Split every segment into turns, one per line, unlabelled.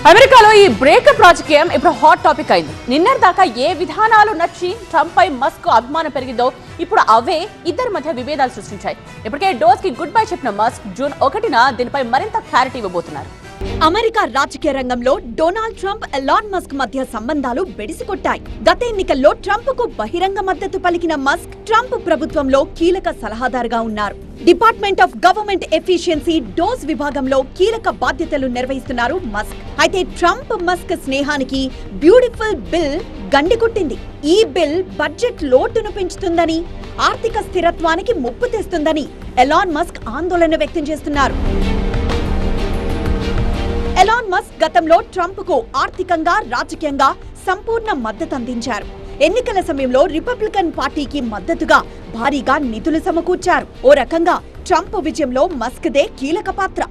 అమెరికాలో ఈ బ్రేకప్ రాజకీయం ఇప్పుడు హాట్ టాపిక్ అయింది. నిన్నటిదాకా ఏ విధానాలు నచ్చి ట్రంప్ పై మస్క్ అభిమానం పెరిగిందో ఇప్పుడు అవే ఇద్దరి మధ్య విభేదాలు సృష్టించాయి. ఇప్పటికే డోస్ కి గుడ్ బై చెప్పిన మస్క్ జూన్ 1న దీనిపై మరింత క్లారిటీ ఇవ్వబోతున్నారు.
అమెరికా రాజకీయ రంగంలో డొనాల్డ్ ట్రంప్, ఎలాన్ మస్క్ మధ్య సంబంధాలు బెడిసికొట్టాయి. గత ఎన్నికల్లో ట్రంప్ కు బహిరంగ మద్దతు పలికిన మస్క్ ట్రంప్ ప్రభుత్వంలో కీలక సలహాదారుగా ఉన్నారు. Department of government efficiency dose విభాగంలో కీలక బాధ్యతలు నిర్వహిస్తున్నారు మస్క్. అయితే ట్రంప్ మస్క్ స్నేహానికి బ్యూటిఫుల్ బిల్ గండికొట్టింది. ఈ బిల్ బడ్జెట్ లోటును పెంచుతుందని, ఆర్థిక స్థిరత్వానికి ముప్పు తెస్తుందని ఎలాన్ మస్క్ ఆందోళన వ్యక్తం చేస్తున్నారు. ఎలాన్ మస్క్ గతంలో ట్రంప్ కు ఆర్థికంగా, రాజకీయంగా సంపూర్ణ మద్దతు అందించారు. ఎన్నికల సమయంలో రిపబ్లికన్ పార్టీకి మద్దతుగా భారీగా నిధులు సమకూర్చారు. ఓ రకంగా ట్రంప్ విజయంలో మస్క్దే కీలక పాత్ర.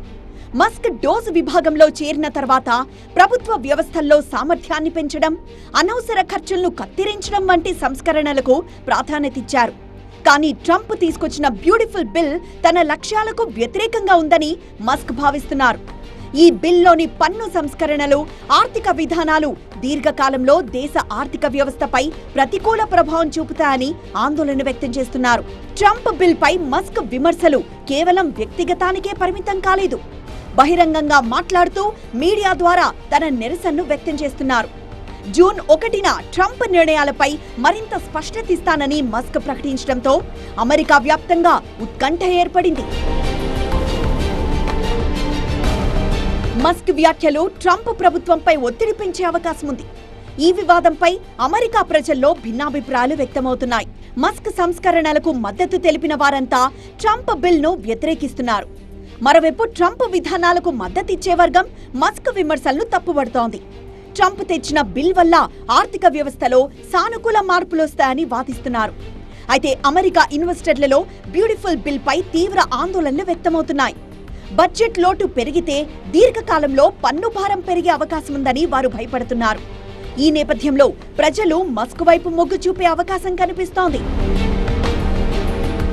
మస్క్ డోస్ విభాగంలో చేరిన తర్వాత ప్రభుత్వ వ్యవస్థల్లో సామర్థ్యాన్ని పెంచడం, అనవసర ఖర్చులను కత్తిరించడం వంటి సంస్కరణలకు ప్రాధాన్యతిచ్చారు. కానీ ట్రంప్ తీసుకొచ్చిన బ్యూటిఫుల్ బిల్ తన లక్ష్యాలకు వ్యతిరేకంగా ఉందని మస్క్ భావిస్తున్నారు. ఈ బిల్లోని పన్ను సంస్కరణలు, ఆర్థిక విధానాలు దీర్ఘకాలంలో దేశ ఆర్థిక వ్యవస్థపై ప్రతికూల ప్రభావం చూపుతాయని ఆందోళన వ్యక్తం చేస్తున్నారు. ట్రంప్ బిల్ పై మస్క్ విమర్శలు కేవలం వ్యక్తిగతానికే పరిమితం కాలేదు. బహిరంగంగా మాట్లాడుతూ మీడియా ద్వారా తన నిరసనను వ్యక్తం చేస్తున్నారు. జూన్ 1న ట్రంప్ నిర్ణయాలపై మరింత స్పష్టత ఇస్తానని మస్క్ ప్రకటించడంతో అమెరికా వ్యాప్తంగా ఉత్కంఠ ఏర్పడింది. మస్క్ వ్యాఖ్యలు ట్రంప్ ప్రభుత్వంపై ఒత్తిడి పెంచే అవకాశం ఉంది. ఈ వివాదంపై అమెరికా ప్రజల్లో భిన్నాభిప్రాయాలు వ్యక్తమవుతున్నాయి. మస్క్ సంస్కరణలకు మద్దతు తెలిపిన వారంతా ట్రంప్ బిల్ను వ్యతిరేకిస్తున్నారు. మరోవైపు ట్రంప్ విధానాలకు మద్దతిచ్చే వర్గం మస్క్ విమర్శలను తప్పుపడుతోంది. ట్రంప్ తెచ్చిన బిల్ వల్ల ఆర్థిక వ్యవస్థలో సానుకూల మార్పులొస్తాయని వాదిస్తున్నారు. అయితే అమెరికా ఇన్వెస్టర్లలో బ్యూటిఫుల్ బిల్ పై తీవ్ర ఆందోళనలు వ్యక్తమవుతున్నాయి. బడ్జెట్ లోటు పెరిగితే దీర్ఘకాలంలో పన్ను భారం పెరిగే అవకాశముందని వారు భయపడుతున్నారు. ఈ నేపథ్యంలో ప్రజలు మస్క్ వైపు మొగ్గు చూపే అవకాశం కనిపిస్తోంది.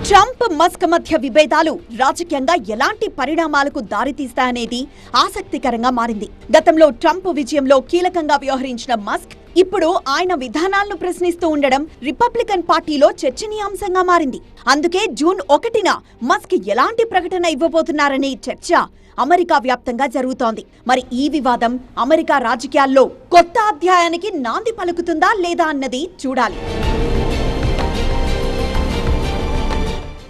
ట్రంప్, మస్క్ మధ్య విభేదాలు రాజకీయంగా ఎలాంటి పరిణామాలకు దారితీస్తాయనేది ఆసక్తికరంగా మారింది. గతంలో ట్రంప్ విజయంలో కీలకంగా వ్యవహరించిన మస్క్ ఇప్పుడు ఆయన విధానాలను ప్రశ్నిస్తూ ఉండడం రిపబ్లికన్ పార్టీలో చర్చనీయాంశంగా మారింది. అందుకే జూన్ 1న మస్క్ ఎలాంటి ప్రకటన ఇవ్వబోతున్నారనే చర్చ అమెరికా వ్యాప్తంగా జరుగుతోంది. మరి ఈ వివాదం అమెరికా రాజకీయాల్లో కొత్త అధ్యాయానికి నాంది పలుకుతుందా లేదా అన్నది చూడాలి.